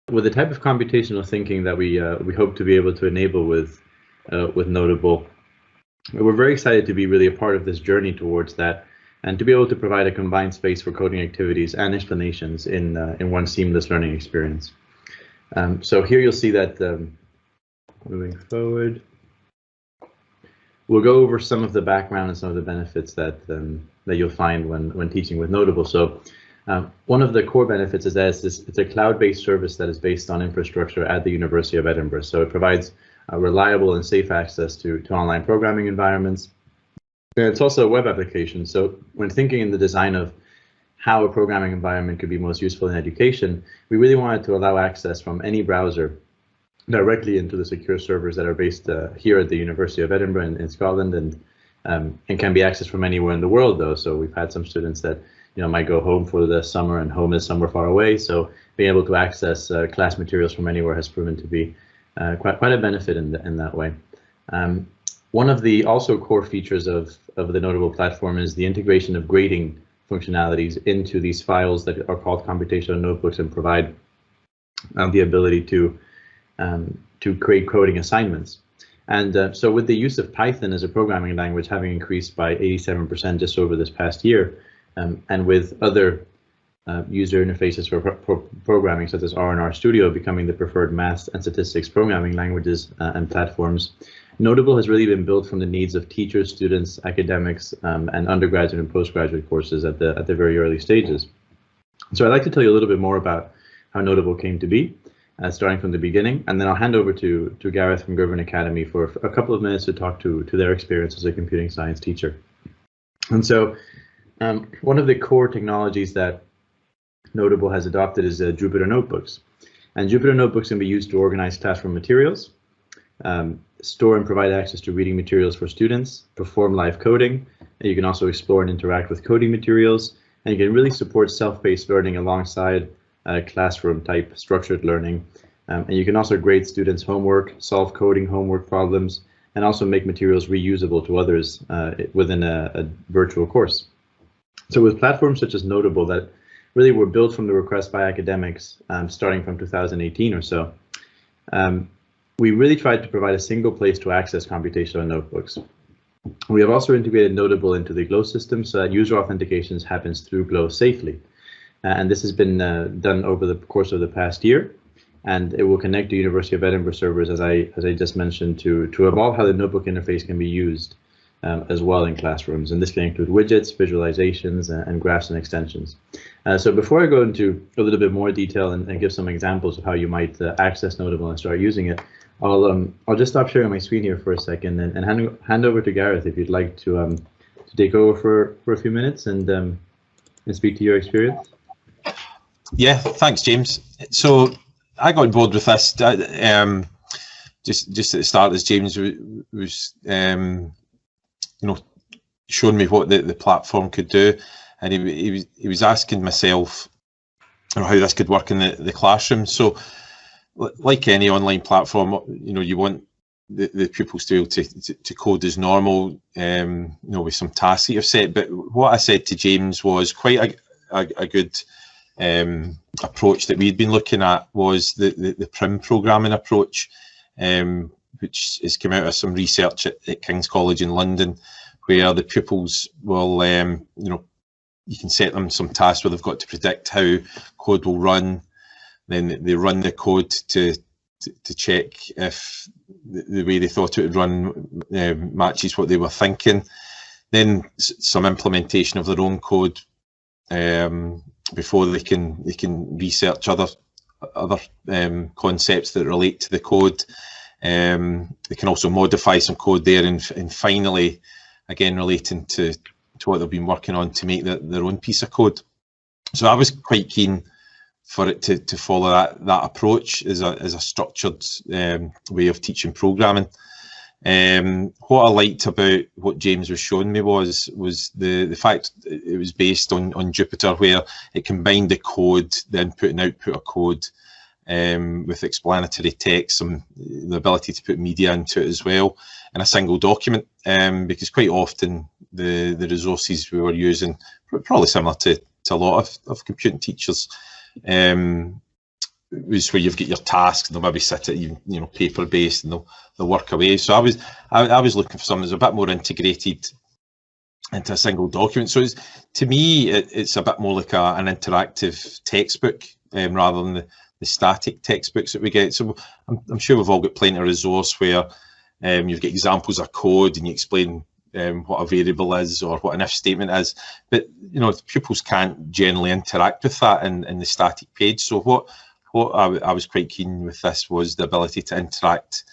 with the type of computational thinking that we hope to be able to enable with Notable, we're very excited to be really a part of this journey towards that, and to be able to provide a combined space for coding activities and explanations in one seamless learning experience. So here you'll see that moving forward, we'll go over some of the background and some of the benefits that you'll find when teaching with Notable. So one of the core benefits is that it's a cloud-based service that is based on infrastructure at the University of Edinburgh. So it provides reliable and safe access to online programming environments. And it's also a web application. So when thinking in the design of how a programming environment could be most useful in education, we really wanted to allow access from any browser directly into the secure servers that are based here at the University of Edinburgh in Scotland, and can be accessed from anywhere in the world though. So we've had some students that might go home for the summer, and home is somewhere far away. So being able to access class materials from anywhere has proven to be quite a benefit in that way. One of the also core features of the Notable platform is the integration of grading functionalities into these files that are called computational notebooks, and provide the ability to create coding assignments. And so with the use of Python as a programming language having increased by 87% just over this past year, and with other user interfaces for programming such as R&R Studio becoming the preferred math and statistics programming languages and platforms, Notable has really been built from the needs of teachers, students, academics, and undergraduate and postgraduate courses at the very early stages. So I'd like to tell you a little bit more about how Notable came to be, starting from the beginning, and then I'll hand over to Gareth from Girvan Academy for a couple of minutes to talk to their experience as a computing science teacher. And so one of the core technologies that Notable has adopted is Jupyter Notebooks. And Jupyter Notebooks can be used to organize classroom materials, store and provide access to reading materials for students, perform live coding, and you can also explore and interact with coding materials, and you can really support self-paced learning alongside classroom type structured learning. And you can also grade students' homework, solve coding homework problems, and also make materials reusable to others within a virtual course. So with platforms such as Notable that really were built from the request by academics starting from 2018 or so, we really tried to provide a single place to access computational notebooks. We have also integrated Notable into the GLOW system so that user authentications happens through GLOW safely. And this has been done over the course of the past year, and it will connect to University of Edinburgh servers, as I just mentioned, to evolve how the notebook interface can be used as well in classrooms. And this can include widgets, visualizations, and graphs and extensions. So before I go into a little bit more detail and give some examples of how you might access Notable and start using it, I'll just stop sharing my screen here for a second and hand over to Gareth if you'd like to take over for a few minutes and speak to your experience. Yeah, thanks, James. So I got on board with this just at the start, as James was showing me what the platform could do, and he was asking myself how this could work in the classroom. So, like any online platform, you want the pupils to be able to code as normal, with some tasks that you've set. But what I said to James was quite a good approach that we'd been looking at was the PRIM programming approach, which has come out of some research at King's College in London, where the pupils will, you can set them some tasks where they've got to predict how code will run. Then they run the code to check if the way they thought it would run matches what they were thinking. Then some implementation of their own code before they can research other concepts that relate to the code. They can also modify some code there, and finally, again relating to what they've been working on to make their own piece of code. So I was quite keen for it to follow that approach as a structured way of teaching programming. What I liked about what James was showing me was the fact it was based on Jupyter, where it combined the code, the input and output of code, with explanatory text, and the ability to put media into it as well in a single document, because quite often the resources we were using, probably similar to a lot of computing teachers, was where you've got your tasks, and they'll maybe sit at paper based, and they'll work away. So I was looking for something that's a bit more integrated into a single document. So to me, it's a bit more like an interactive textbook rather than the static textbooks that we get. So I'm sure we've all got plenty of resource where you've got examples of code and you explain what a variable is or what an if statement is, but pupils can't generally interact with that in the static page. So what I was quite keen with this was the ability to interact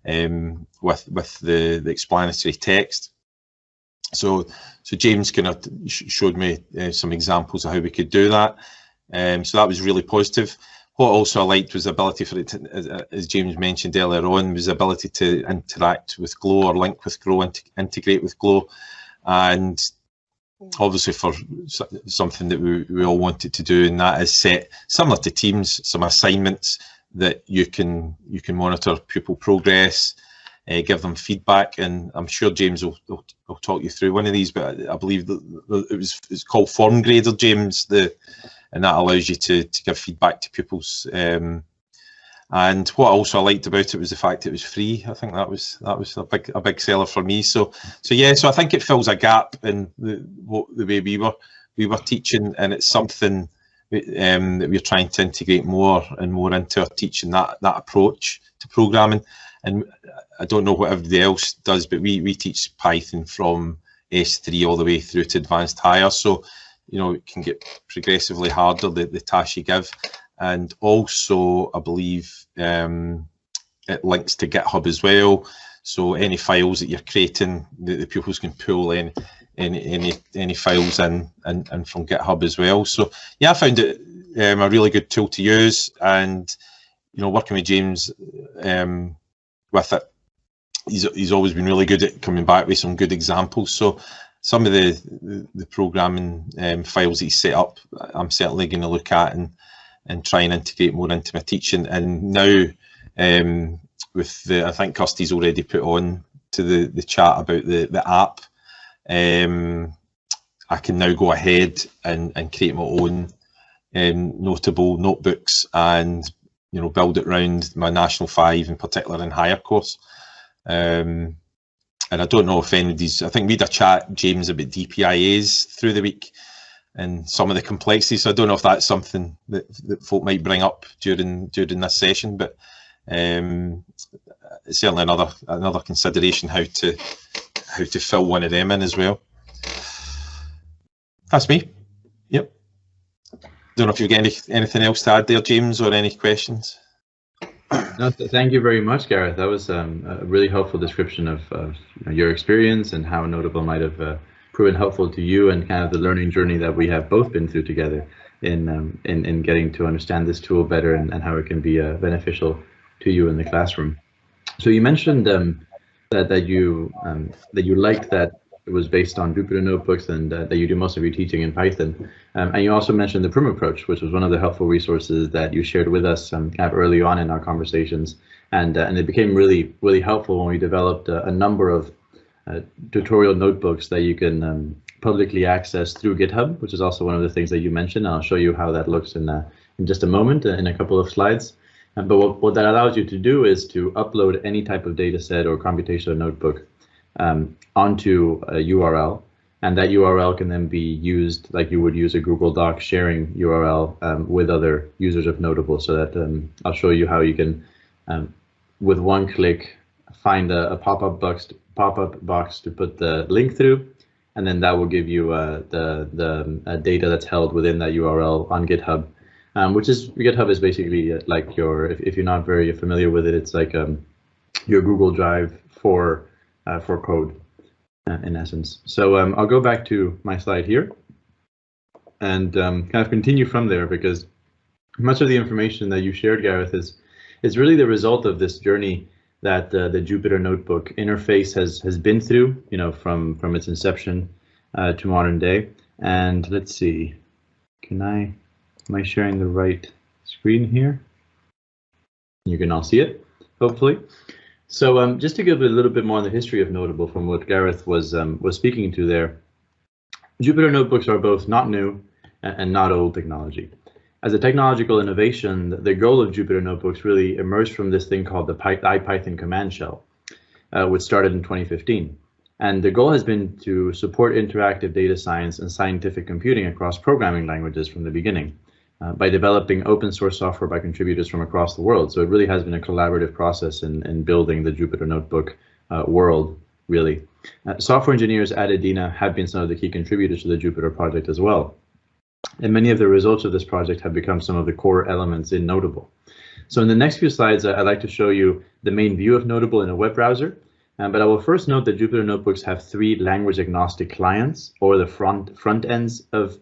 with the explanatory text. So James kind of showed me some examples of how we could do that. So that was really positive. What also I liked was the ability for it to, as James mentioned earlier on, was the ability to interact with Glow or link with Glow and integrate with Glow. And obviously for something that we all wanted to do, and that is set, similar to Teams, some assignments that you can monitor pupil progress, give them feedback, and I'm sure James will talk you through one of these, but I believe that it's called Form Grader, James, and that allows you to give feedback to pupils. And what also I liked about it was the fact it was free. I think that was a big seller for me. So yeah, so I think it fills a gap in the way we were teaching, and it's something that we're trying to integrate more and more into our teaching, that approach to programming. And I don't know what everybody else does, but we teach Python from S3 all the way through to advanced higher. So it can get progressively harder, the tasks you give. And also, I believe it links to GitHub as well. So any files that you're creating, the pupils can pull in any files in from GitHub as well. So yeah, I found it a really good tool to use, and working with James with it, he's always been really good at coming back with some good examples. So some of the programming files that he set up, I'm certainly going to look at and try and integrate more into my teaching. And now with I think Kirsty's already put on to the chat about the app, I can now go ahead and create my own notable notebooks and build it around my National 5 in particular and higher course. And I don't know if anybody's, I think we had a chat, James, about DPIAs through the week and some of the complexities. So I don't know if that's something that folk might bring up during this session, but it's certainly another consideration how to fill one of them in as well. That's me. Yep. Don't know if you've got anything else to add there, James, or any questions. No, thank you very much, Gareth. That was a really helpful description of your experience and how Notable might have proven helpful to you, and kind of the learning journey that we have both been through together in getting to understand this tool better and how it can be beneficial to you in the classroom. So you mentioned that you liked that it was based on Jupyter Notebooks, and that you do most of your teaching in Python. And you also mentioned the Prim approach, which was one of the helpful resources that you shared with us kind of early on in our conversations. And it became really, really helpful when we developed a number of tutorial notebooks that you can publicly access through GitHub, which is also one of the things that you mentioned. I'll show you how that looks in just a moment, in a couple of slides. But what that allows you to do is to upload any type of data set or computational notebook onto a URL, and that URL can then be used like you would use a Google Doc sharing URL with other users of Notable. So that I'll show you how you can, with one click, find a pop-up box to put the link through, and then that will give you the data that's held within that URL on GitHub, which is GitHub is basically like your, if you're not very familiar with it, it's like your Google Drive for code in essence. So I'll go back to my slide here and kind of continue from there, because much of the information that you shared, Gareth, is really the result of this journey that the Jupyter Notebook interface has been through, from its inception to modern day. And let's see, am I sharing the right screen here? You can all see it, hopefully. So just to give a little bit more on the history of Notable from what Gareth was speaking to there, Jupyter Notebooks are both not new and not old technology. As a technological innovation, the goal of Jupyter Notebooks really emerged from this thing called the IPython command shell, which started in 2015. And the goal has been to support interactive data science and scientific computing across programming languages from the beginning by developing open source software by contributors from across the world. So it really has been a collaborative process in building the Jupyter Notebook world, really. Software engineers at Edina have been some of the key contributors to the Jupyter project as well. And many of the results of this project have become some of the core elements in Notable. So in the next few slides, I'd like to show you the main view of Notable in a web browser. But I will first note that Jupyter Notebooks have 3 language agnostic clients, or the front ends of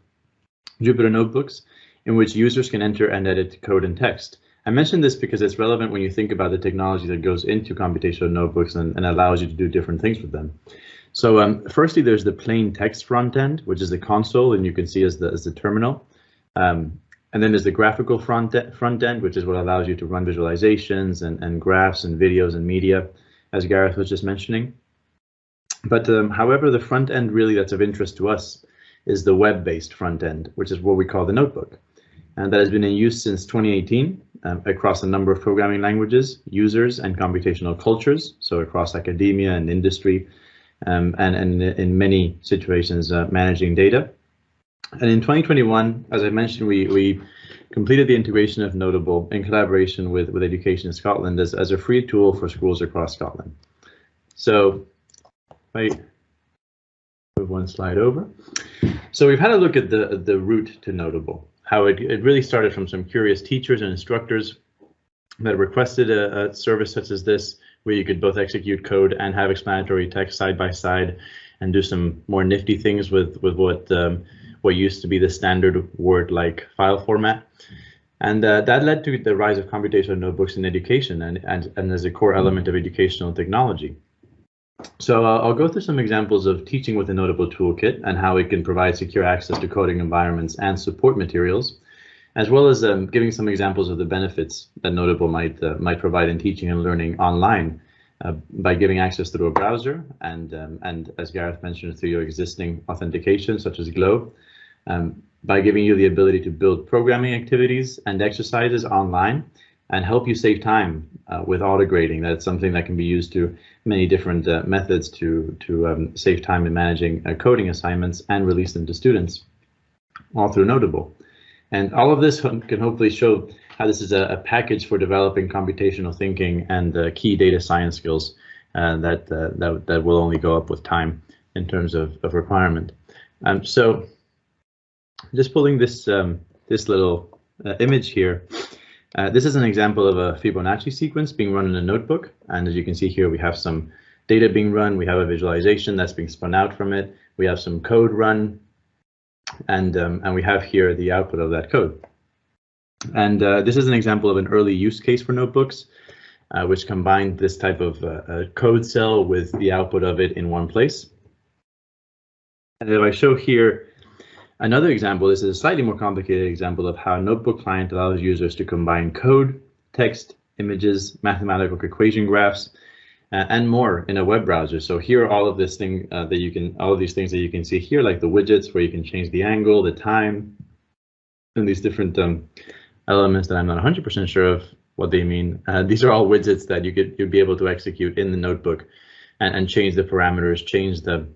Jupyter Notebooks, in which users can enter and edit code and text. I mention this because it's relevant when you think about the technology that goes into computational notebooks and allows you to do different things with them. So firstly, there's the plain text front end, which is the console, and you can see as the terminal. And then there's the graphical front end, which is what allows you to run visualizations and graphs and videos and media, as Gareth was just mentioning. But however, the front end really that's of interest to us is the web-based front end, which is what we call the notebook. And that has been in use since 2018 across a number of programming languages, users, and computational cultures, so across academia and industry, and in many situations managing data. And in 2021, as I mentioned, we completed the integration of Notable in collaboration with Education in Scotland as a free tool for schools across Scotland. So, move one slide over. So we've had a look at the route to Notable, how it really started from some curious teachers and instructors that requested a service such as this, where you could both execute code and have explanatory text side by side and do some more nifty things with what used to be the standard Word-like file format. And that led to the rise of computational notebooks in education and as a core element of educational technology. So I'll go through some examples of teaching with the Notable toolkit and how it can provide secure access to coding environments and support materials, as well as giving some examples of the benefits that Notable might provide in teaching and learning online by giving access through a browser and as Gareth mentioned, through your existing authentication such as Glow, by giving you the ability to build programming activities and exercises online and help you save time with auto-grading. That's something that can be used to many different methods to save time in managing coding assignments and release them to students, all through Notable. And all of this can hopefully show how this is a package for developing computational thinking and key data science skills that will only go up with time in terms of requirement. So just pulling this this little image here. This is an example of a Fibonacci sequence being run in a notebook. And as you can see here, we have some data being run. We have a visualization that's being spun out from it. We have some code run. And we have here the output of that code. And this is an example of an early use case for notebooks, which combined this type of code cell with the output of it in one place. And if I show here another example, this is a slightly more complicated example of how a notebook client allows users to combine code, text, images, mathematical equation graphs, and more in a web browser. So here are all of this thing all of these things that you can see here, like the widgets where you can change the angle, the time, and these different elements that I'm not 100% sure of what they mean. These are all widgets that you'd be able to execute in the notebook and change the parameters, change the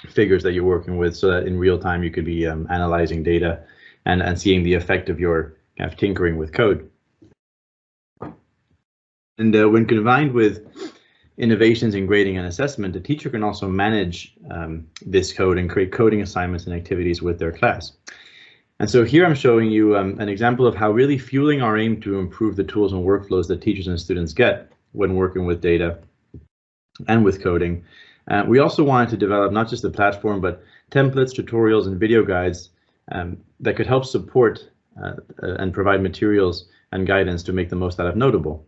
figures that you're working with, so that in real time you could be analyzing data and seeing the effect of your kind of tinkering with code. And when combined with innovations in grading and assessment, the teacher can also manage this code and create coding assignments and activities with their class. And so here I'm showing you an example of how really fueling our aim to improve the tools and workflows that teachers and students get when working with data and with coding. We also wanted to develop not just the platform, but templates, tutorials, and video guides that could help support and provide materials and guidance to make the most out of Notable,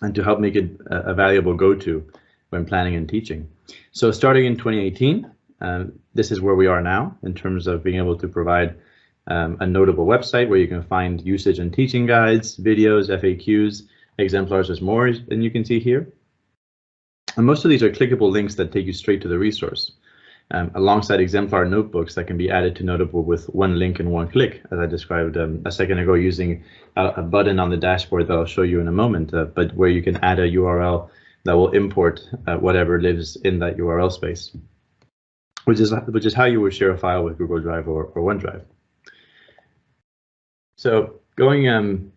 and to help make it a valuable go-to when planning and teaching. So starting in 2018, this is where we are now in terms of being able to provide a Notable website where you can find usage and teaching guides, videos, FAQs, exemplars, there's more, and you can see here. And most of these are clickable links that take you straight to the resource. alongside exemplar notebooks that can be added to Notable with one link and one click, as I described a second ago, using a button on the dashboard that I'll show you in a moment, but where you can add a URL that will import whatever lives in that URL space, which is how you would share a file with Google Drive or OneDrive. So going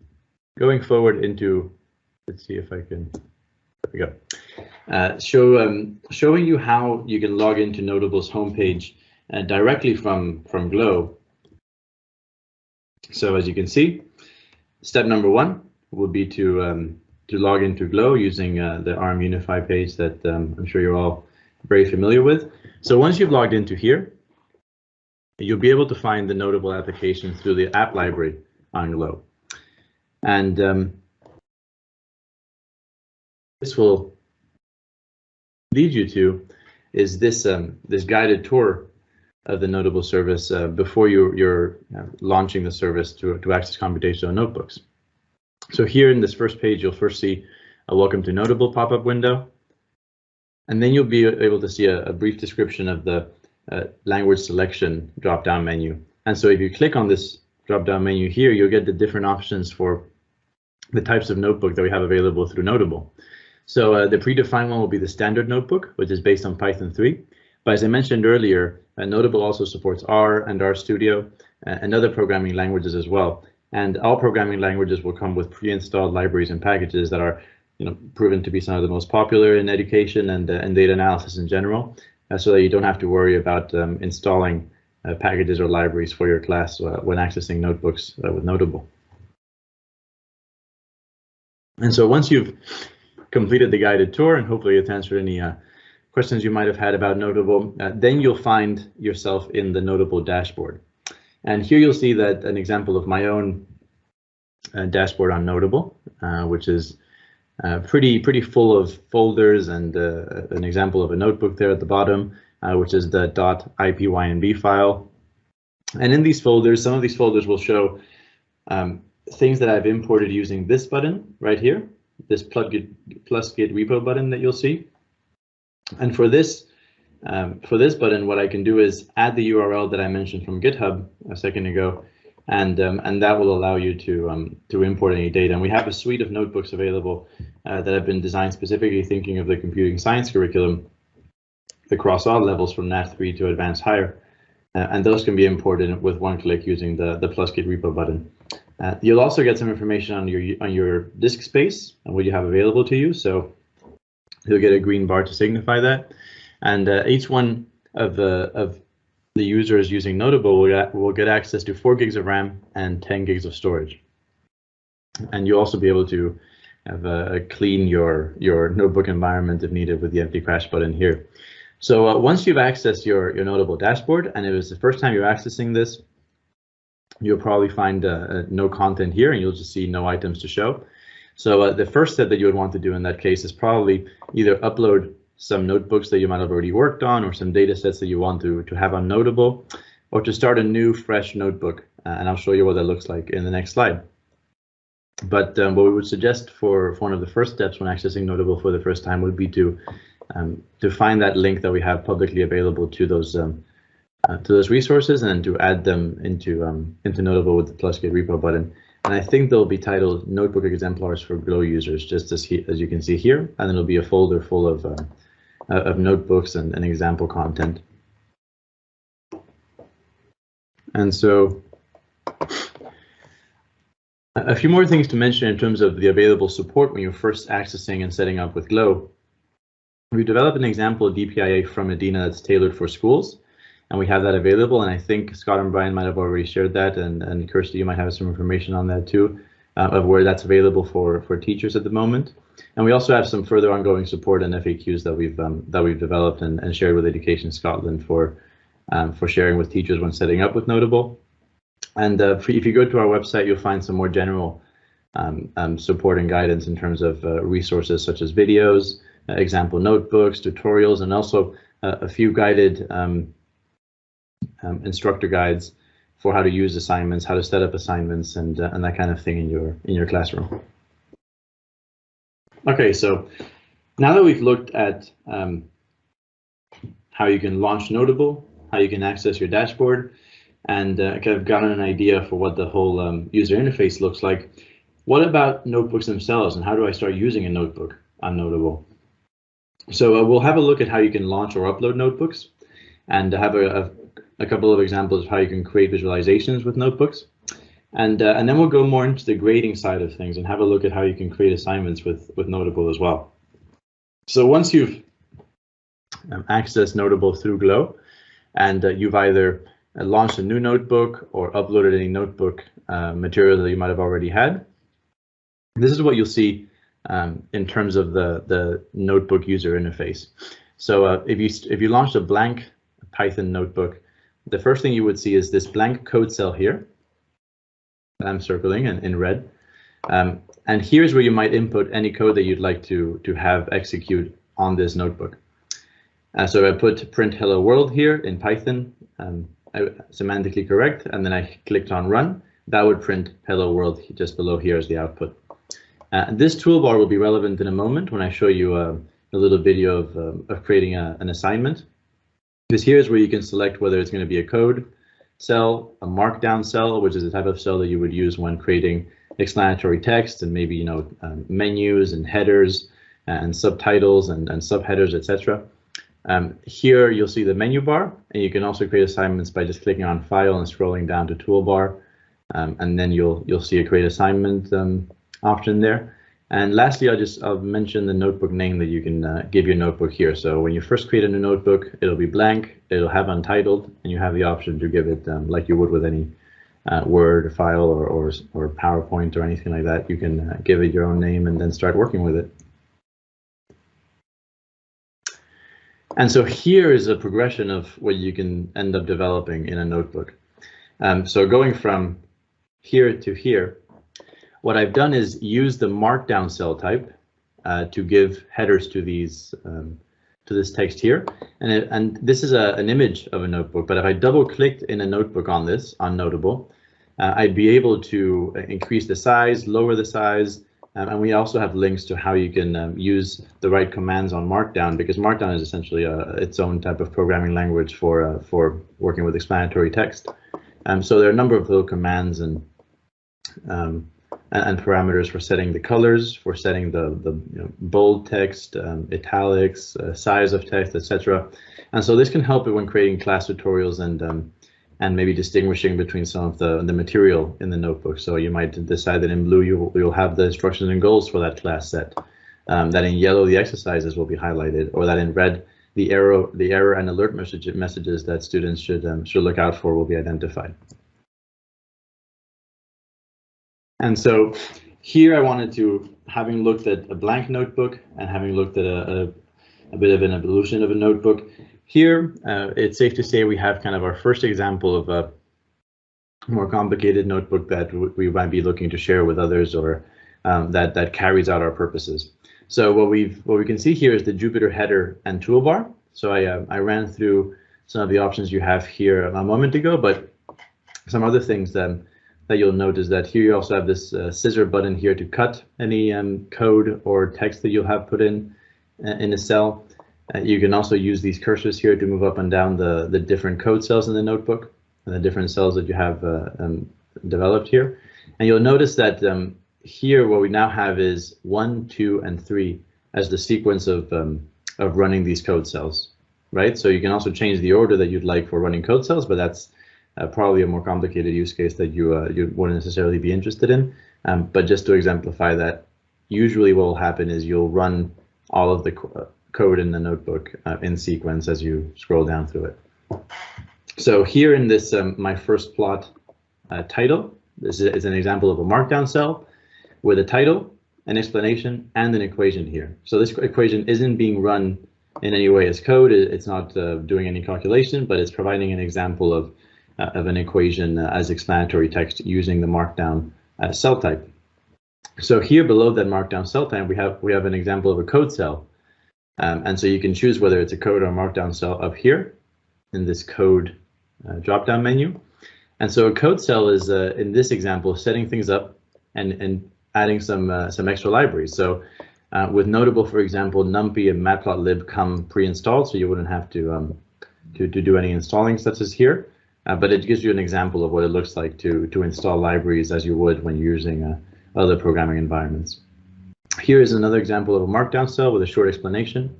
forward into, let's see if I can, there we go, showing you how you can log into Notable's homepage directly from Glow. So as you can see, step number one would be to log into Glow using the ARM Unify page that I'm sure you're all very familiar with. So once you've logged into here, you'll be able to find the Notable application through the app library on Glow. And this will lead you to is this this guided tour of the Notable service before you're launching the service to access computational notebooks. So here in this first page, you'll first see a Welcome to Notable pop-up window, and then you'll be able to see a brief description of the language selection drop-down menu. And so if you click on this drop-down menu here, you'll get the different options for the types of notebook that we have available through Notable. So the predefined one will be the standard notebook, which is based on Python 3. But as I mentioned earlier, Notable also supports R and RStudio and other programming languages as well. And all programming languages will come with pre-installed libraries and packages that are, proven to be some of the most popular in education and data analysis in general, so that you don't have to worry about installing packages or libraries for your class when accessing notebooks with Notable. And so once you've completed the guided tour, and hopefully it's answered any questions you might have had about Notable, then you'll find yourself in the Notable dashboard. And here you'll see that an example of my own dashboard on Notable, which is pretty full of folders, and an example of a notebook there at the bottom, which is the .ipynb file. And in these folders, some of these folders will show things that I've imported using this button right here, this +Git repo button that you'll see. And for this button, what I can do is add the URL that I mentioned from GitHub a second ago, and that will allow you to import any data. And we have a suite of notebooks available that have been designed specifically thinking of the computing science curriculum across all levels from Nat 3 to advanced higher, and those can be imported with one click using the +Git repo button. You'll also get some information on your disk space and what you have available to you. So you'll get a green bar to signify that, and each one of the users using Notable will get access to 4 gigs of RAM and 10 gigs of storage. And you'll also be able to have clean your notebook environment if needed with the empty crash button here. So once you've accessed your Notable dashboard, and it was the first time you're accessing this, you'll probably find no content here, and you'll just see no items to show. So the first step that you would want to do in that case is probably either upload some notebooks that you might have already worked on, or some data sets that you want to have on Notable, or to start a new fresh notebook. And I'll show you what that looks like in the next slide. But what we would suggest for one of the first steps when accessing Notable for the first time would be to find that link that we have publicly available to those resources, and to add them into Notable with the +Git repo button. And I think they'll be titled Notebook Exemplars for Glow users, just as you can see here. And then it'll be a folder full of notebooks and example content. And so a few more things to mention in terms of the available support when you're first accessing and setting up with Glow. We developed an example of DPIA from Medina that's tailored for schools, and we have that available. And I think Scott and Brian might have already shared that, and Kirsty, you might have some information on that too, of where that's available for teachers at the moment. And we also have some further ongoing support and FAQs that we've developed and shared with Education Scotland for sharing with teachers when setting up with Notable. And if you go to our website, you'll find some more general support and guidance in terms of resources such as videos, example notebooks, tutorials, and also a few guided instructor guides for how to use assignments, how to set up assignments, and that kind of thing in your classroom. Okay, so now that we've looked at how you can launch Notable, how you can access your dashboard, and kind of gotten an idea for what the whole user interface looks like. What about notebooks themselves, and how do I start using a notebook on Notable? So we'll have a look at how you can launch or upload notebooks, and have a couple of examples of how you can create visualizations with notebooks. And then we'll go more into the grading side of things and have a look at how you can create assignments with Notable as well. So once you've accessed Notable through Glow, and you've either launched a new notebook or uploaded any notebook material that you might have already had, this is what you'll see in terms of the notebook user interface. So if you launched a blank Python notebook, the first thing you would see is this blank code cell here that I'm circling in red. And here's where you might input any code that you'd like to have execute on this notebook. So I put print hello world here in Python, semantically correct, and then I clicked on run. That would print hello world just below here as the output. This toolbar will be relevant in a moment when I show you a little video of creating an assignment. Because here's where you can select whether it's going to be a code cell, a markdown cell, which is the type of cell that you would use when creating explanatory text, and maybe menus and headers and subtitles and subheaders, etc. Here you'll see the menu bar, and you can also create assignments by just clicking on File and scrolling down to Toolbar, and then you'll see a Create Assignment option there. And lastly, I'll mention the notebook name that you can give your notebook here. So when you first create a new notebook, it'll be blank, it'll have untitled, and you have the option to give it like you would with any Word file or PowerPoint or anything like that. You can give it your own name and then start working with it. And so here is a progression of what you can end up developing in a notebook. So going from here to here, what I've done is use the markdown cell type to give headers to these to this text here, and this is an image of a notebook. But if I double-clicked in a notebook on this, on Notable, I'd be able to increase the size, lower the size, and we also have links to how you can use the right commands on Markdown, because Markdown is essentially its own type of programming language for working with explanatory text. So there are a number of little commands and parameters for setting the colors, for setting the bold text, italics, size of text, etc. And so this can help when creating class tutorials and maybe distinguishing between some of the material in the notebook. So you might decide that in blue you'll have the instructions and goals for that class set, that in yellow the exercises will be highlighted, or that in red the error and alert messages that students should look out for will be identified. And so here I wanted to, having looked at a blank notebook and having looked at a bit of an evolution of a notebook, here it's safe to say we have kind of our first example of a more complicated notebook that we might be looking to share with others, or that carries out our purposes. So what we can see here is the Jupyter header and toolbar. So I ran through some of the options you have here a moment ago, but some other things that you'll note is that here you also have this scissor button here to cut any code or text that you'll have put in a cell. You can also use these cursors here to move up and down the different code cells in the notebook and the different cells that you have developed here. And you'll notice that here what we now have is 1, 2, and 3 as the sequence of running these code cells, right? So you can also change the order that you'd like for running code cells, but that's probably a more complicated use case that you wouldn't necessarily be interested in. But just to exemplify that, usually what will happen is you'll run all of the code in the notebook in sequence as you scroll down through it. So here in this my first plot title, this is an example of a markdown cell with a title, an explanation, and an equation here. So this equation isn't being run in any way as code. It's not doing any calculation, but it's providing an example of an equation as explanatory text using the markdown cell type. So here below that markdown cell type, we have an example of a code cell. And so you can choose whether it's a code or markdown cell up here in this code drop-down menu. And so a code cell is, in this example, setting things up and adding some extra libraries. So with Notable, for example, NumPy and Matplotlib come pre-installed, so you wouldn't have to to do any installing such as here, but it gives you an example of what it looks like to install libraries as you would when you're using other programming environments. Here is another example of a markdown cell with a short explanation.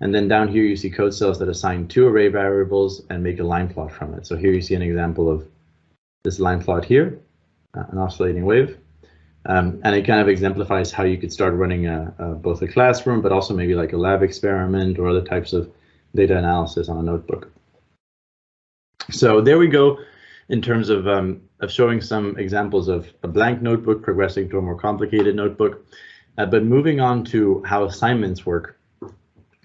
And then down here you see code cells that assign 2 array variables and make a line plot from it. So here you see an example of this line plot here, an oscillating wave. And it kind of exemplifies how you could start running both a classroom, but also maybe like a lab experiment or other types of data analysis on a notebook. So there we go in terms of showing some examples of a blank notebook progressing to a more complicated notebook. But moving on to how assignments work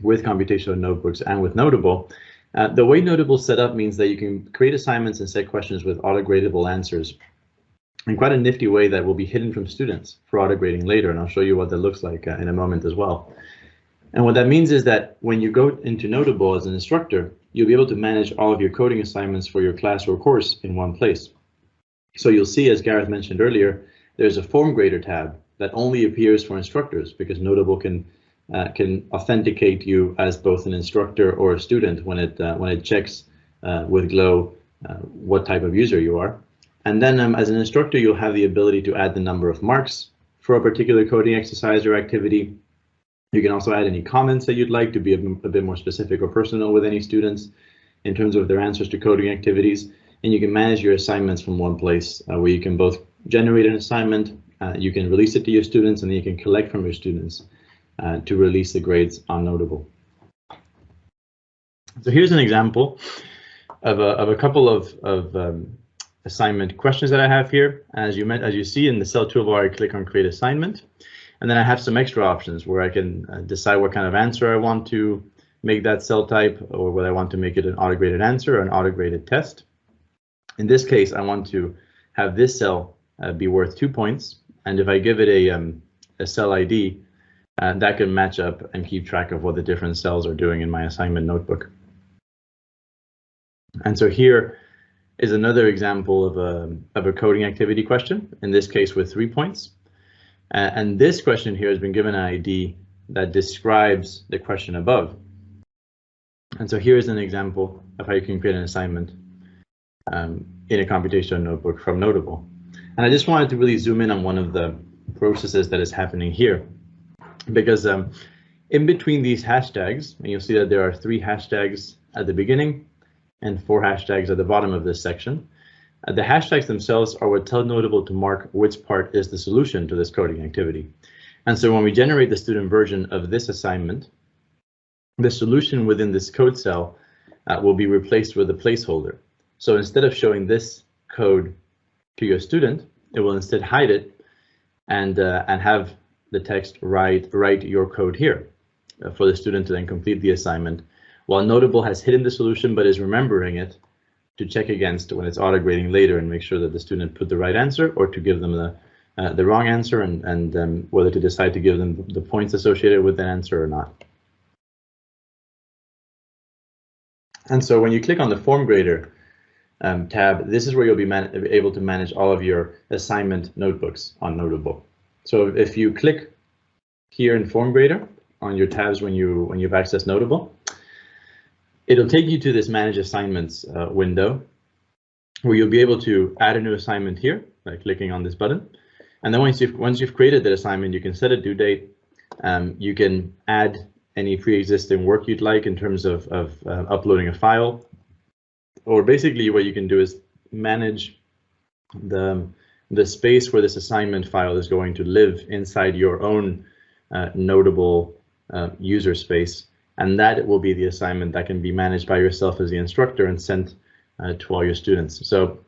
with computational notebooks and with Notable. The way Notable is set up means that you can create assignments and set questions with auto-gradable answers in quite a nifty way that will be hidden from students for auto-grading later, and I'll show you what that looks like in a moment as well. And what that means is that when you go into Notable as an instructor, you'll be able to manage all of your coding assignments for your class or course in one place. So you'll see, as Gareth mentioned earlier, there's a form grader tab that only appears for instructors because Notable can authenticate you as both an instructor or a student when it checks with Glow what type of user you are. And then as an instructor, you'll have the ability to add the number of marks for a particular coding exercise or activity. You can also add any comments that you'd like to be a bit more specific or personal with any students in terms of their answers to coding activities. And you can manage your assignments from one place where you can both generate an assignment, you can release it to your students, and then you can collect from your students to release the grades on Notable. So here's an example of a couple of assignment questions that I have here. As you see in the cell toolbar, I click on Create Assignment, and then I have some extra options where I can decide what kind of answer I want to make that cell type, or whether I want to make it an auto-graded answer or an auto-graded test. In this case, I want to have this cell be worth 2 points, and if I give it a cell ID, that can match up and keep track of what the different cells are doing in my assignment notebook. And so here is another example of a coding activity question, in this case with 3 points. And this question here has been given an ID that describes the question above. And so here's an example of how you can create an assignment in a computational notebook from Notable. And I just wanted to really zoom in on one of the processes that is happening here, because in between these hashtags, and you'll see that there are 3 hashtags at the beginning and 4 hashtags at the bottom of this section. The hashtags themselves are what tell Notable to mark which part is the solution to this coding activity. And so when we generate the student version of this assignment, the solution within this code cell will be replaced with a placeholder. So instead of showing this code to your student, it will instead hide it and have the text write your code here for the student to then complete the assignment, while Notable has hidden the solution but is remembering it to check against when it's auto-grading later and make sure that the student put the right answer, or to give them the wrong answer, and whether to decide to give them the points associated with that answer or not. And so when you click on the Form Grader tab, this is where you'll be able to manage all of your assignment notebooks on Notable. So if you click here in Form Grader on your tabs when you've accessed Notable, it'll take you to this Manage Assignments window, where you'll be able to add a new assignment here by clicking on this button. And then once you've created that assignment, you can set a due date. You can add any pre-existing work you'd like in terms of uploading a file, or basically what you can do is manage the space where this assignment file is going to live inside your own Notable user space, and that will be the assignment that can be managed by yourself as the instructor and sent to all your students. So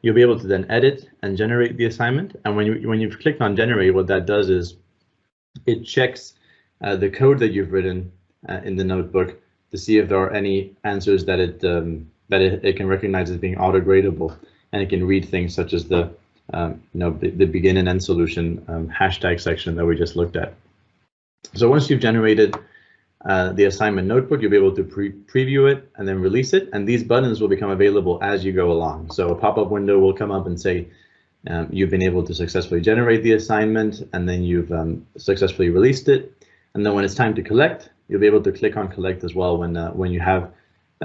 you'll be able to then edit and generate the assignment, and when you've clicked on generate, what that does is it checks the code that you've written in the notebook to see if there are any answers that it can recognize as being auto-gradable, and it can read things such as the the begin and end solution hashtag section that we just looked at. So once you've generated the assignment notebook, you'll be able to preview it and then release it, and these buttons will become available as you go along. So a pop-up window will come up and say you've been able to successfully generate the assignment, and then you've successfully released it. And then when it's time to collect, you'll be able to click on collect as well when you have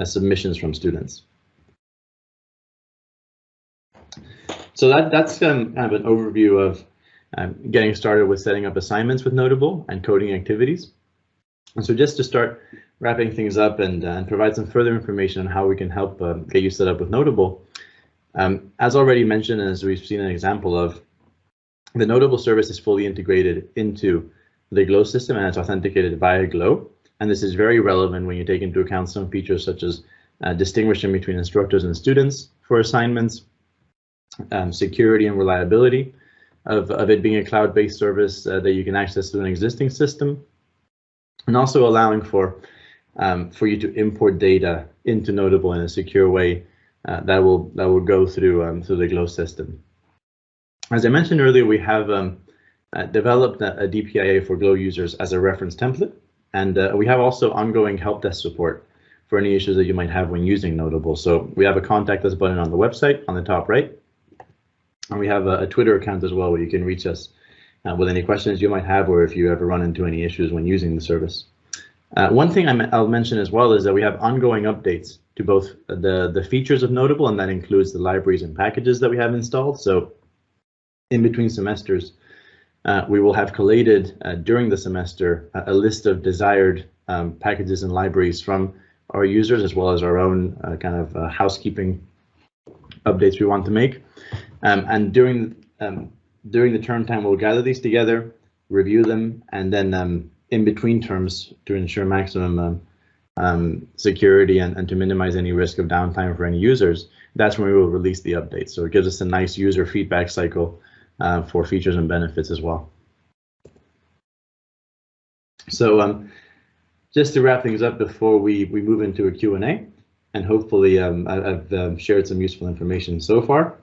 submissions from students. So that's kind of an overview of getting started with setting up assignments with Notable and coding activities. And so just to start wrapping things up and provide some further information on how we can help get you set up with Notable. As already mentioned, as we've seen an example of, the Notable service is fully integrated into the Glow system and it's authenticated via Glow. And this is very relevant when you take into account some features such as distinguishing between instructors and students for assignments, security and reliability of it being a cloud-based service that you can access through an existing system, and also allowing for you to import data into Notable in a secure way that will go through the Glow system. As I mentioned earlier, we have developed a DPIA for Glow users as a reference template, and we have also ongoing help desk support for any issues that you might have when using Notable. So we have a contact us button on the website on the top right, and we have a Twitter account as well where you can reach us with any questions you might have, or if you ever run into any issues when using the service. One thing I'll mention as well is that we have ongoing updates to both the features of Notable, and that includes the libraries and packages that we have installed. So in between semesters, we will have collated during the semester a list of desired packages and libraries from our users, as well as our own kind of housekeeping updates we want to make. And during the term time, we'll gather these together, review them, and then in between terms, to ensure maximum security and to minimize any risk of downtime for any users, that's when we will release the updates. So it gives us a nice user feedback cycle for features and benefits as well. So just to wrap things up before we move into a Q&A, and hopefully I've shared some useful information so far,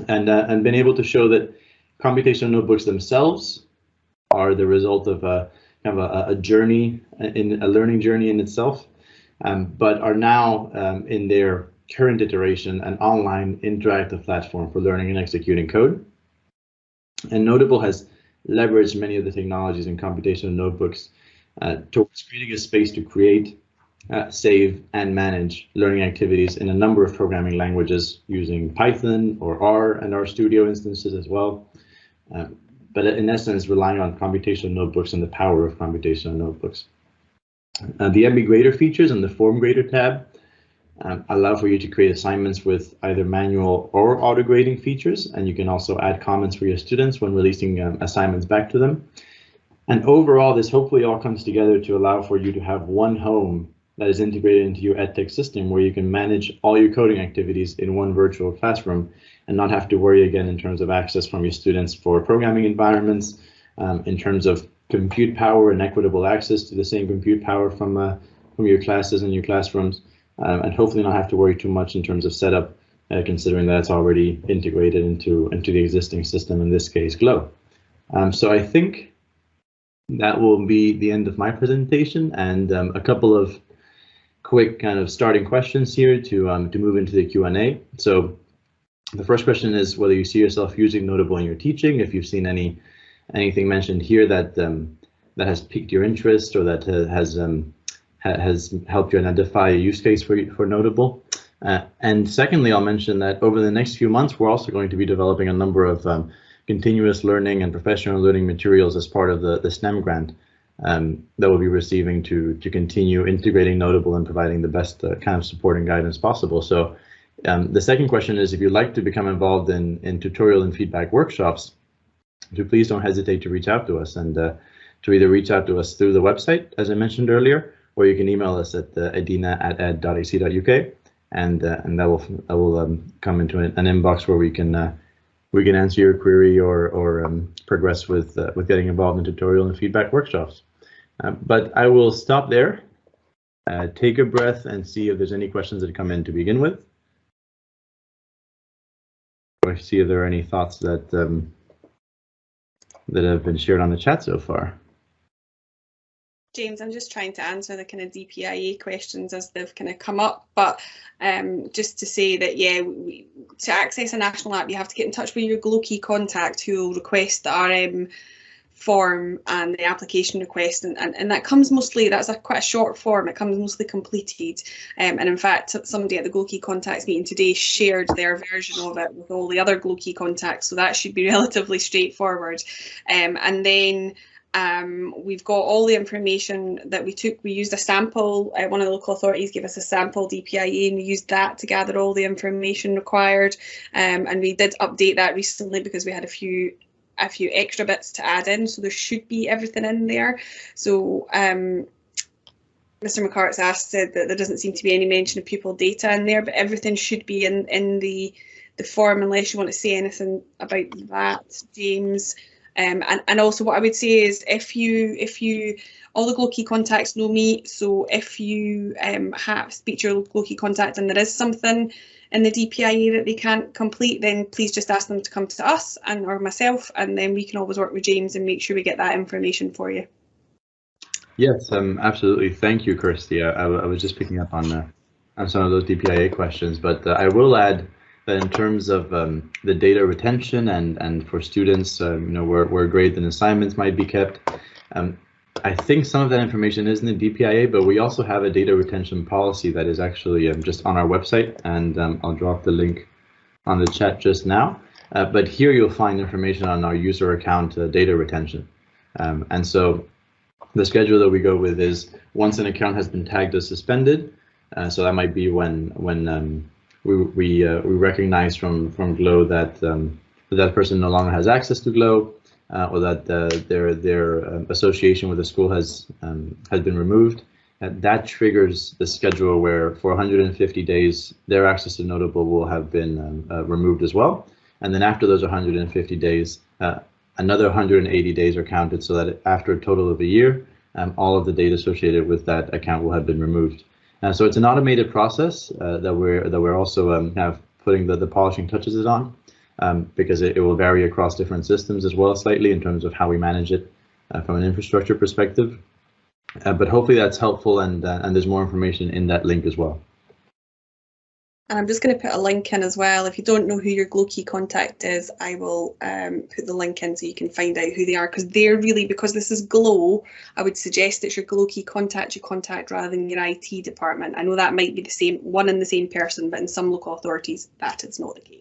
and been able to show that computational notebooks themselves are the result of kind of a journey, in a learning journey in itself, but are now in their current iteration an online interactive platform for learning and executing code. And Notable has leveraged many of the technologies in computational notebooks towards creating a space to create, save, and manage learning activities in a number of programming languages using Python or R and RStudio instances as well. But in essence, relying on computational notebooks and the power of computational notebooks. The MB Grader features and the Form Grader tab allow for you to create assignments with either manual or auto grading features, and you can also add comments for your students when releasing assignments back to them. And overall, this hopefully all comes together to allow for you to have one home that is integrated into your EdTech system, where you can manage all your coding activities in one virtual classroom and not have to worry again in terms of access from your students for programming environments, in terms of compute power and equitable access to the same compute power from your classes and your classrooms, and hopefully not have to worry too much in terms of setup, considering that it's already integrated into the existing system, in this case, Glow. So I think that will be the end of my presentation, and a couple of quick kind of starting questions here to move into the Q&A. So the first question is whether you see yourself using Notable in your teaching, if you've seen anything mentioned here that that has piqued your interest or that has helped you identify a use case for Notable. And secondly, I'll mention that over the next few months, we're also going to be developing a number of continuous learning and professional learning materials as part of the STEM grant that we'll be receiving to continue integrating Notable and providing the best kind of support and guidance possible. So the second question is, if you'd like to become involved in tutorial and feedback workshops, so please don't hesitate to reach out to us, and to either reach out to us through the website, as I mentioned earlier, or you can email us at edina@ed.ac.uk, and that will come into an inbox where we can answer your query or progress with getting involved in tutorial and feedback workshops. But I will stop there, take a breath, and see if there's any questions that come in to begin with. Or see if there are any thoughts that that have been shared on the chat so far. James, I'm just trying to answer the kind of DPIA questions as they've kind of come up, but just to say that, yeah, to access a national app, you have to get in touch with your Glow key contact, who will request our form and the application request, and that comes mostly, that's quite a short form, it comes mostly completed, and in fact somebody at the Glokey Contacts meeting today shared their version of it with all the other Glokey Contacts, so that should be relatively straightforward. And then we've got all the information that we used a sample, one of the local authorities gave us a sample DPIA, and we used that to gather all the information required, and we did update that recently because we had a few extra bits to add in, so there should be everything in there. So Mr. McCart's asked that there doesn't seem to be any mention of pupil data in there, but everything should be in the form, unless you want to say anything about that, James. And also what I would say is, if you all the Glokey Contacts know me, so if you speak to your Glokey contact and there is something in the DPIA that they can't complete, then please just ask them to come to us or myself, and then we can always work with James and make sure we get that information for you. Yes, absolutely. Thank you, Kirsty. I was just picking up on some of those DPIA questions, but I will add that in terms of the data retention and for students, where grades and assignments might be kept, I think some of that information is in the DPIA, but we also have a data retention policy that is actually just on our website, and I'll drop the link on the chat just now. But here you'll find information on our user account data retention. And so the schedule that we go with is once an account has been tagged as suspended, so that might be when we recognize from GLOW that that person no longer has access to GLOW, or that their association with the school has been removed. That triggers the schedule where for 150 days their access to Notable will have been removed as well. And then after those 150 days, another 180 days are counted, so that after a total of a year, all of the data associated with that account will have been removed. So it's an automated process that we're also have putting the polishing touches on, because it will vary across different systems as well slightly in terms of how we manage it from an infrastructure perspective. But hopefully that's helpful, and there's more information in that link as well. And I'm just going to put a link in as well. If you don't know who your Glokey contact is, I will put the link in so you can find out who they are, because they're really, because this is GLOW, I would suggest it's your Glokey contact you contact rather than your IT department. I know that might be the same one and the same person, but in some local authorities that is not the case.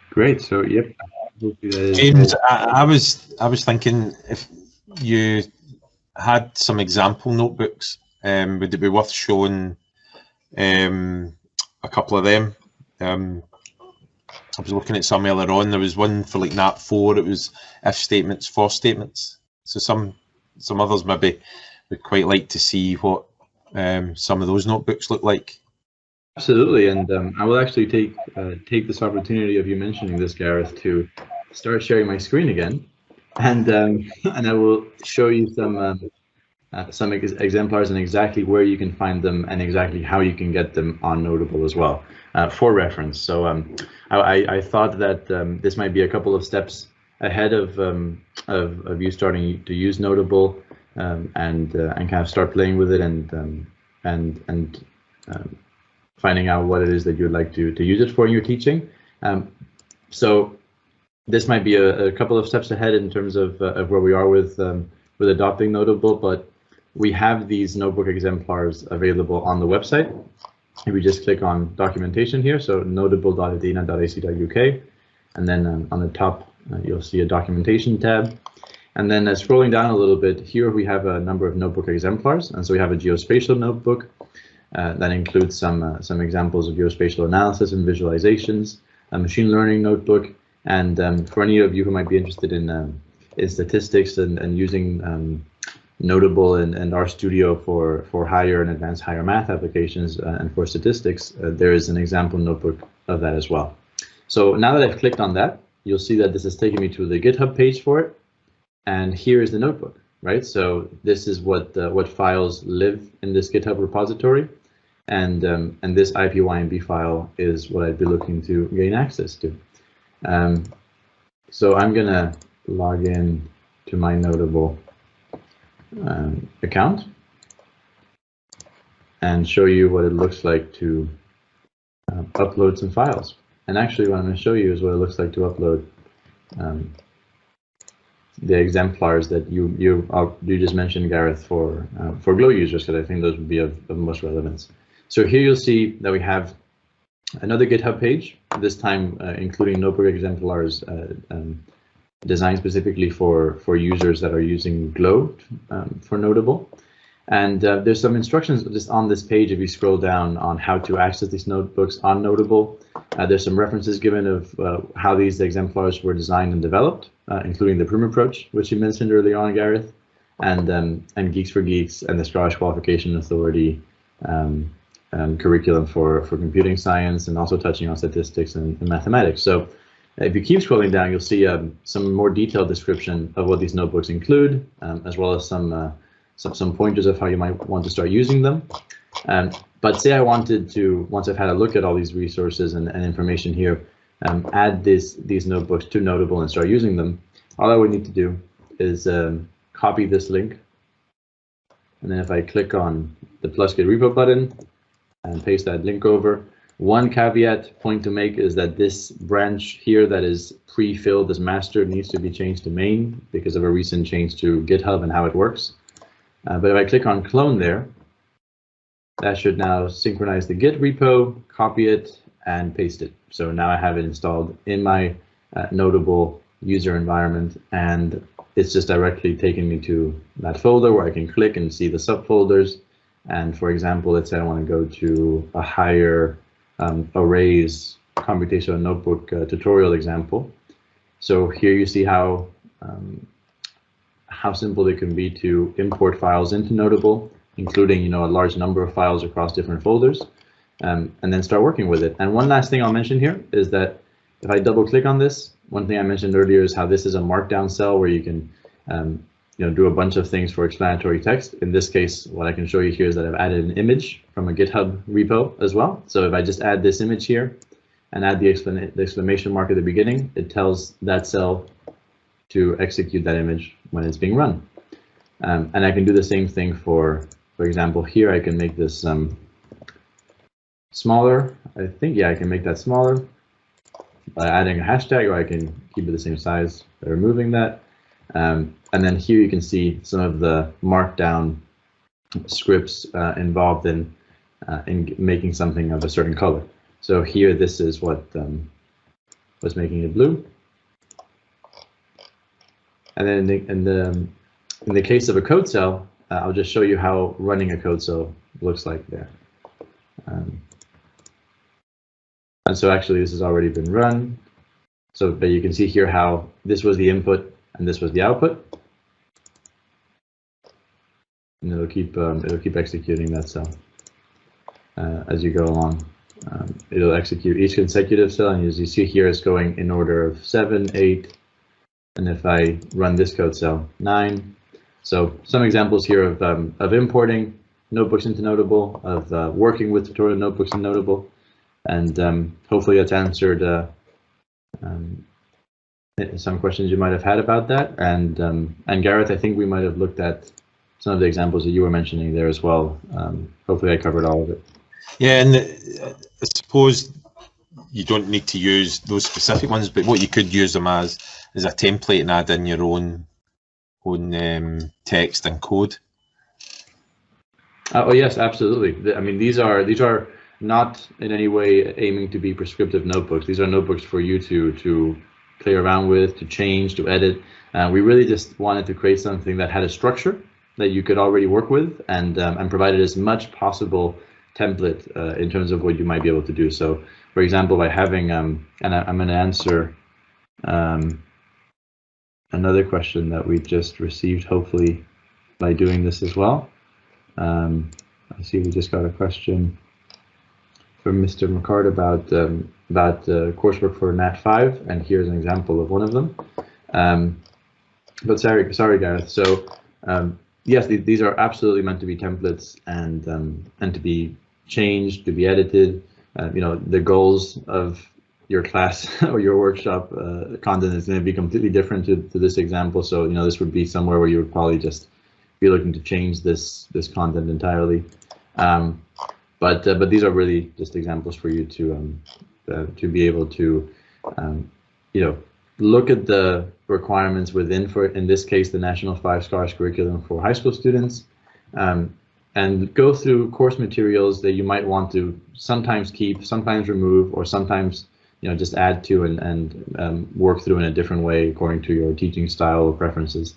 Great. So yep. James, I was thinking, if you had some example notebooks, would it be worth showing a couple of them? I was looking at some earlier on. There was one for like NAT 4. It was if statements, for statements. So some others maybe would quite like to see what some of those notebooks look like. Absolutely, and I will actually take this opportunity of you mentioning this, Gareth, to start sharing my screen again, and I will show you some exemplars and exactly where you can find them and exactly how you can get them on Notable as well, for reference. So I thought that this might be a couple of steps ahead of you starting to use Notable, and kind of start playing with it and finding out what it is that you'd like to use it for in your teaching. So this might be a couple of steps ahead in terms of where we are with adopting Notable, but we have these notebook exemplars available on the website. If we just click on documentation here, so notable.edina.ac.uk, and then on the top you'll see a documentation tab. And then scrolling down a little bit, here we have a number of notebook exemplars, and so we have a geospatial notebook that includes some examples of geospatial analysis and visualizations, a machine learning notebook, and for any of you who might be interested in statistics and using Notable and RStudio for higher and advanced higher math applications and for statistics, there is an example notebook of that as well. So now that I've clicked on that, you'll see that this is taking me to the GitHub page for it, and here is the notebook, right? So this is what files live in this GitHub repository, and this IPYNB file is what I'd be looking to gain access to. So I'm gonna log in to my Notable account and show you what it looks like to upload some files. And actually, what I'm going to show you is what it looks like to upload the exemplars that you just mentioned, Gareth, for Glow users, because I think those would be of most relevance. So here you'll see that we have another GitHub page, this time including notebook exemplars designed specifically for users that are using Glow for Notable. And there's some instructions just on this page if you scroll down on how to access these notebooks on Notable. There's some references given of how these exemplars were designed and developed, including the Prüm approach, which you mentioned earlier on, Gareth, and Geeks for Geeks and the Scratch Qualification Authority curriculum for computing science, and also touching on statistics and mathematics. So if you keep scrolling down, you'll see some more detailed description of what these notebooks include, as well as some pointers of how you might want to start using them. But say I wanted to, once I've had a look at all these resources and information here, add these notebooks to Notable and start using them, all I would need to do is copy this link. And then if I click on the +Git repo button and paste that link over, one caveat point to make is that this branch here that is pre-filled as master needs to be changed to main because of a recent change to GitHub and how it works. But if I click on clone there, that should now synchronize the Git repo, copy it, and paste it. So now I have it installed in my Notable user environment, and it's just directly taking me to that folder where I can click and see the subfolders. And for example, let's say I want to go to a higher arrays computational notebook tutorial example. So here you see how simple it can be to import files into Notable, including a large number of files across different folders, and then start working with it. And one last thing I'll mention here is that if I double click on this, one thing I mentioned earlier is how this is a markdown cell where you can do a bunch of things for explanatory text. In this case, what I can show you here is that I've added an image from a GitHub repo as well. So if I just add this image here and add the exclamation mark at the beginning, it tells that cell to execute that image when it's being run. And I can do the same thing for example, here I can make this smaller. I think, yeah, I can make that smaller by adding a hashtag, or I can keep it the same size by removing that. And then here you can see some of the markdown scripts involved in making something of a certain color. So here, this is what was making it blue. And then in the case of a code cell, I'll just show you how running a code cell looks like there. And so actually this has already been run. So, but you can see here how this was the input and this was the output. And it'll keep executing that cell as you go along. It'll execute each consecutive cell, and as you see here, it's going in order of 7, 8, and if I run this code cell, 9. So some examples here of importing notebooks into Notable, of working with tutorial notebooks in Notable, and hopefully that's answered some questions you might have had about that. And Gareth, I think we might have looked at some of the examples that you were mentioning there as well. Hopefully I covered all of it. Yeah, and I suppose you don't need to use those specific ones, but what you could use them as is a template and add in your own text and code. Oh yes, absolutely. I mean, these are not in any way aiming to be prescriptive notebooks. These are notebooks for you to play around with, to change, to edit. We really just wanted to create something that had a structure that you could already work with, and provided as much possible template in terms of what you might be able to do. So, for example, by having and I'm going to answer another question that we just received, hopefully by doing this as well. I see we just got a question from Mr. McCart about coursework for Nat5, and here's an example of one of them. But sorry, Gareth. So yes, these are absolutely meant to be templates and to be changed, to be edited. The goals of your class or your workshop content is going to be completely different to this example. So this would be somewhere where you would probably just be looking to change this content entirely. But these are really just examples for you to to be able to, look at the requirements within, in this case, the National 5 Scholars Curriculum for high school students, and go through course materials that you might want to sometimes keep, sometimes remove, or sometimes just add to and work through in a different way according to your teaching style or preferences.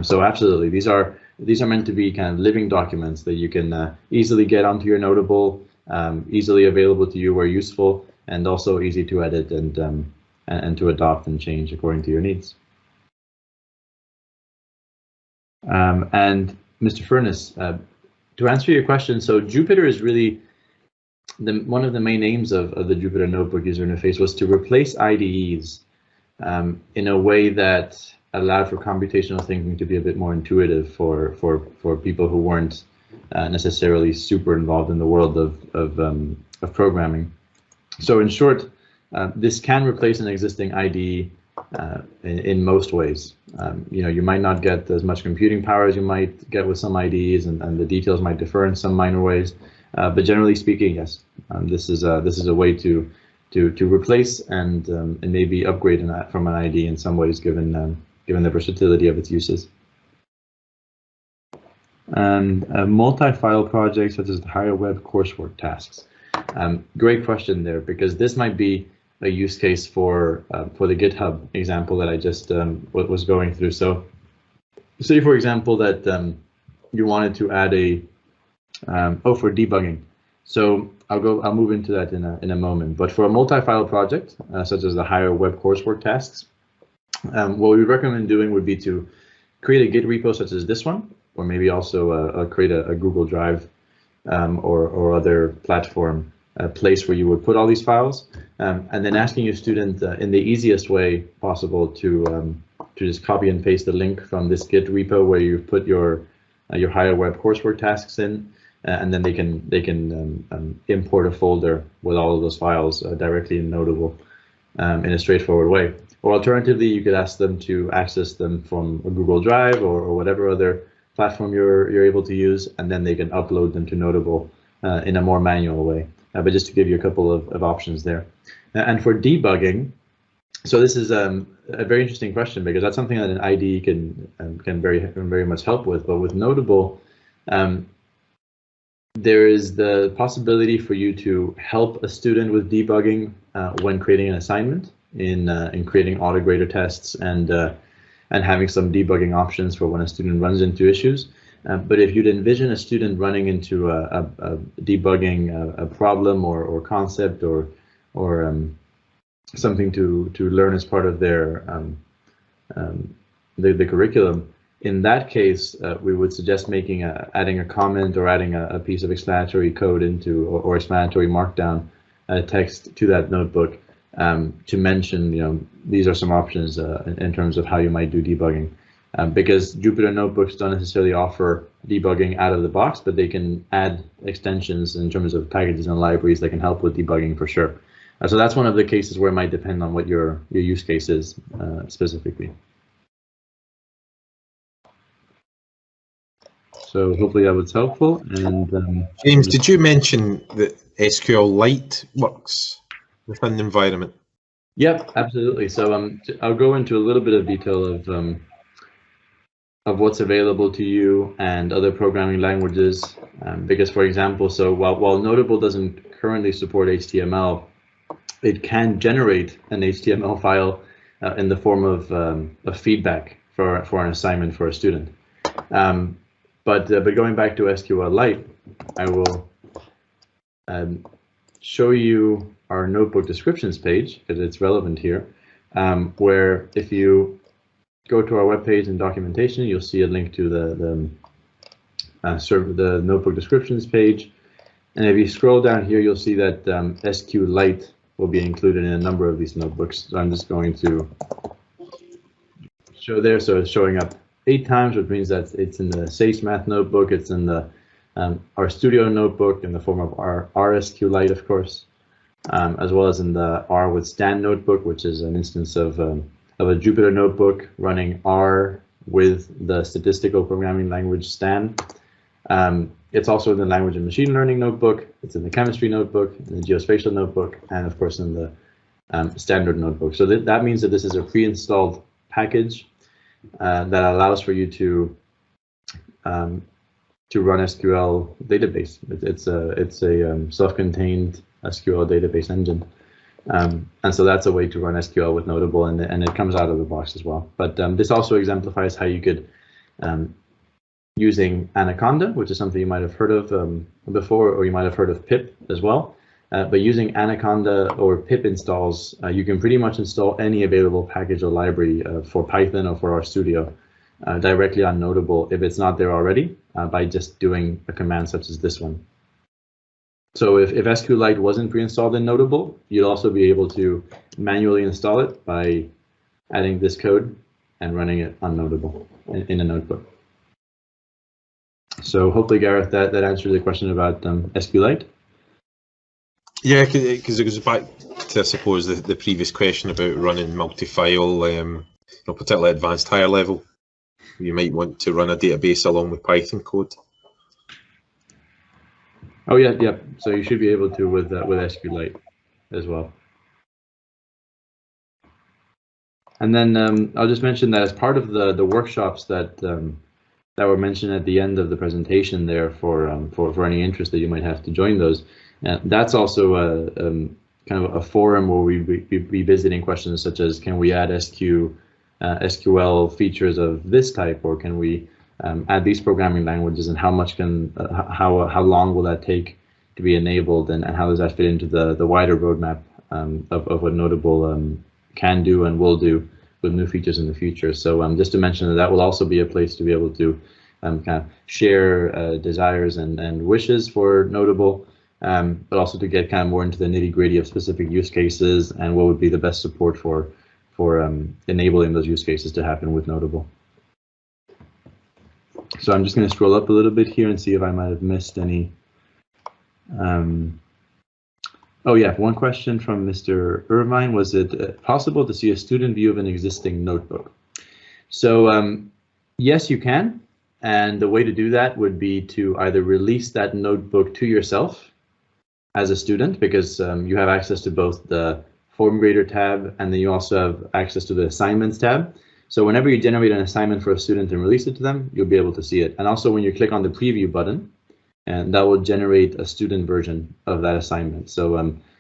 So absolutely, these are meant to be kind of living documents that you can easily get onto your Notable, easily available to you where useful, and also easy to edit and to adopt and change according to your needs. And Mr. Furness, to answer your question, so Jupyter is really one of the main aims of the Jupyter Notebook user interface was to replace IDEs in a way that allowed for computational thinking to be a bit more intuitive for people who weren't necessarily super involved in the world of programming. So in short, this can replace an existing IDE in most ways. You might not get as much computing power as you might get with some IDEs, and the details might differ in some minor ways. But generally speaking, yes, this is a way to replace and maybe upgrade from an IDE in some ways, given the versatility of its uses. And multi-file projects such as the higher web coursework tasks. Great question there, because this might be a use case for the GitHub example that I just was going through. So say, for example, that you wanted to add for debugging. So I'll move into that in a moment. But for a multi-file project, such as the higher web coursework tasks, what we recommend doing would be to create a Git repo such as this one, or maybe also create a Google Drive or other platform place where you would put all these files, and then asking your student in the easiest way possible to just copy and paste the link from this Git repo where you put your higher web coursework tasks in, and then they can import a folder with all of those files directly in Notable in a straightforward way. Or alternatively, you could ask them to access them from a Google Drive or whatever other platform you're able to use, and then they can upload them to Notable in a more manual way. But just to give you a couple of options there. And for debugging, so this is a very interesting question, because that's something that an IDE can very much help with. But with Notable, there is the possibility for you to help a student with debugging when creating an assignment, in creating autograder tests and having some debugging options for when a student runs into issues. But if you'd envision a student running into a debugging a problem or concept or something to learn as part of their the curriculum, in that case, we would suggest adding a comment or adding a piece of explanatory code into or explanatory markdown text to that notebook to mention, these are some options in terms of how you might do debugging. Because Jupyter Notebooks don't necessarily offer debugging out of the box, but they can add extensions in terms of packages and libraries that can help with debugging for sure. So that's one of the cases where it might depend on what your use case is specifically. So hopefully that was helpful. And James, did you mention that SQLite works within the environment? Yep, absolutely. So I'll go into a little bit of detail of what's available to you and other programming languages, because, for example, so while Notable doesn't currently support HTML, it can generate an HTML file in the form of feedback for an assignment for a student. But going back to SQLite, I will show you our notebook descriptions page, because it's relevant here, where if you go to our webpage and documentation, you'll see a link to the notebook descriptions page. And if you scroll down here, you'll see that SQLite will be included in a number of these notebooks. So I'm just going to show there. So it's showing up 8 times, which means that it's in the SACE Math notebook. It's in the RStudio notebook in the form of our RSQLite, of course, as well as in the R with Stan notebook, which is an instance of a Jupyter notebook running R with the statistical programming language Stan. It's also in the language and machine learning notebook. It's in the chemistry notebook, in the geospatial notebook, and of course in the standard notebook. So that means that this is a pre-installed package that allows for you to run SQL database. It's a self-contained SQL database engine, and so that's a way to run SQL with Notable, and it comes out of the box as well. But this also exemplifies how you could, using Anaconda, which is something you might have heard of before, or you might have heard of pip as well. But using Anaconda or pip installs, you can pretty much install any available package or library for Python or for RStudio directly on Notable if it's not there already, by just doing a command such as this one. So if SQLite wasn't pre-installed in Notable, you'd also be able to manually install it by adding this code and running it on Notable in a notebook. So hopefully, Gareth, that answers the question about SQLite. Yeah, because it goes back to, I suppose, the previous question about running multi-file, particularly advanced higher level. You might want to run a database along with Python code. Oh yeah. So you should be able to with SQLite as well. And then I'll just mention that as part of the workshops that were mentioned at the end of the presentation there for any interest that you might have to join those. That's also a kind of a forum where we be revisiting questions such as, can we add SQL features of this type, or can we add these programming languages, and how much how long will that take to be enabled, and how does that fit into the wider roadmap of what Notable can do and will do with new features in the future. So just to mention that will also be a place to be able to kind of share desires and wishes for Notable, but also to get kind of more into the nitty-gritty of specific use cases and what would be the best support for enabling those use cases to happen with Notable. So I'm just going to scroll up a little bit here and see if I might have missed any. Oh yeah, one question from Mr. Irvine: was it possible to see a student view of an existing notebook? So yes, you can. And the way to do that would be to either release that notebook to yourself as a student, because you have access to both the Form Grader tab, and then you also have access to the Assignments tab. So whenever you generate an assignment for a student and release it to them, you'll be able to see it. And also when you click on the preview button, and that will generate a student version of that assignment. So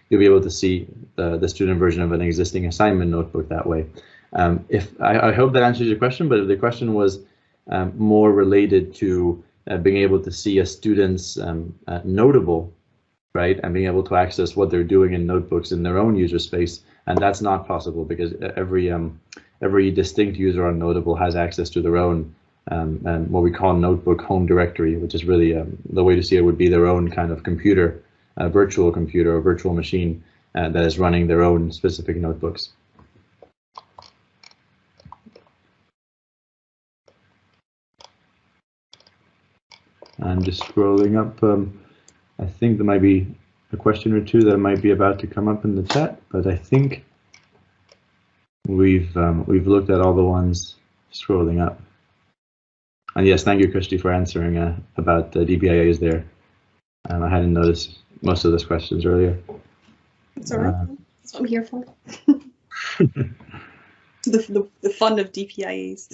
you'll be able to see the student version of an existing assignment notebook that way. I hope that answers your question, but if the question was more related to being able to see a student's Notable, right, and being able to access what they're doing in notebooks in their own user space, and that's not possible because every distinct user on Notable has access to their own and what we call notebook home directory, which is really the way to see it would be their own kind of computer, virtual computer or virtual machine that is running their own specific notebooks. I'm just scrolling up. I think there might be a question or two that might be about to come up in the chat, but I think we've looked at all the ones scrolling up. And yes, thank you, Christy, for answering about the DPIAs there. I hadn't noticed most of those questions earlier. That's all right. That's what I'm here for. the fun of DPIAs.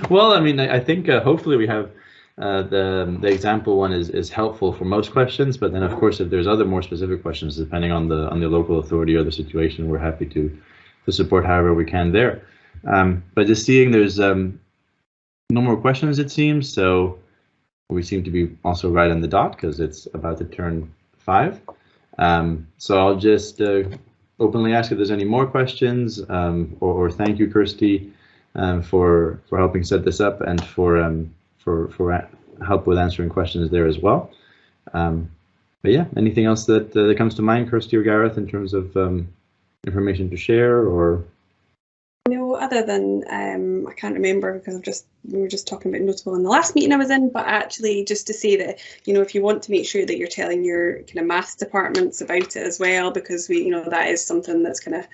Well, I mean, I think hopefully we have the example one is helpful for most questions, but then of course if there's other more specific questions depending on the local authority or the situation, we're happy to support however we can there. But just seeing there's no more questions, it seems, so we seem to be also right on the dot because it's about to turn 5. So I'll just openly ask if there's any more questions, or thank you, Kirsty, for helping set this up and for help with answering questions there as well. But yeah, anything else that comes to mind, Kirsty or Gareth, in terms of information to share? Or no, other than I can't remember because we were just talking about Notable in the last meeting I was in, but actually just to say that, you know, if you want to make sure that you're telling your kind of maths departments about it as well, because that is something that's kind of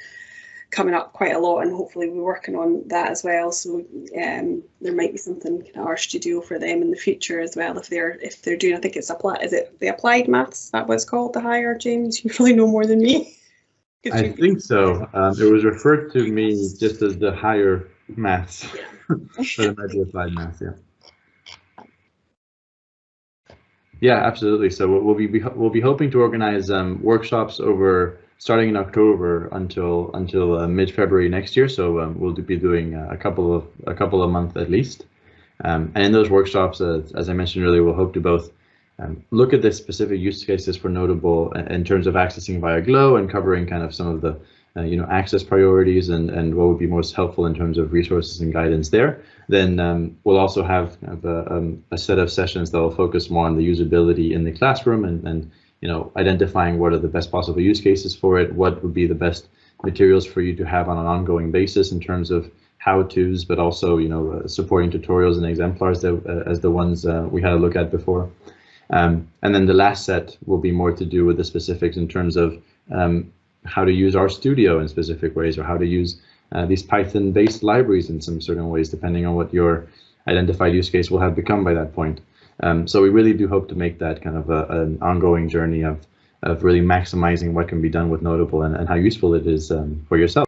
coming up quite a lot, and hopefully we're working on that as well. So there might be something kind of RStudio for them in the future as well, if they're doing, I think it's is it the applied maths? Is that what it's called, the higher? James, you really know more than me. I think so. It was referred to me just as the higher maths, but it might be applied maths. Yeah. Yeah, absolutely. So we'll be hoping to organize workshops starting in October until mid-February next year. So we'll be doing a couple of months at least. And in those workshops, as I mentioned earlier, we'll hope to both look at the specific use cases for Notable in terms of accessing via Glow and covering kind of some of the access priorities and what would be most helpful in terms of resources and guidance there. Then we'll also have kind of a set of sessions that will focus more on the usability in the classroom and identifying what are the best possible use cases for it, what would be the best materials for you to have on an ongoing basis in terms of how-tos, but also supporting tutorials and exemplars as the ones we had a look at before. And then the last set will be more to do with the specifics in terms of how to use RStudio in specific ways, or how to use these Python-based libraries in some certain ways, depending on what your identified use case will have become by that point. So we really do hope to make that kind of an ongoing journey of really maximizing what can be done with Notable and how useful it is for yourself.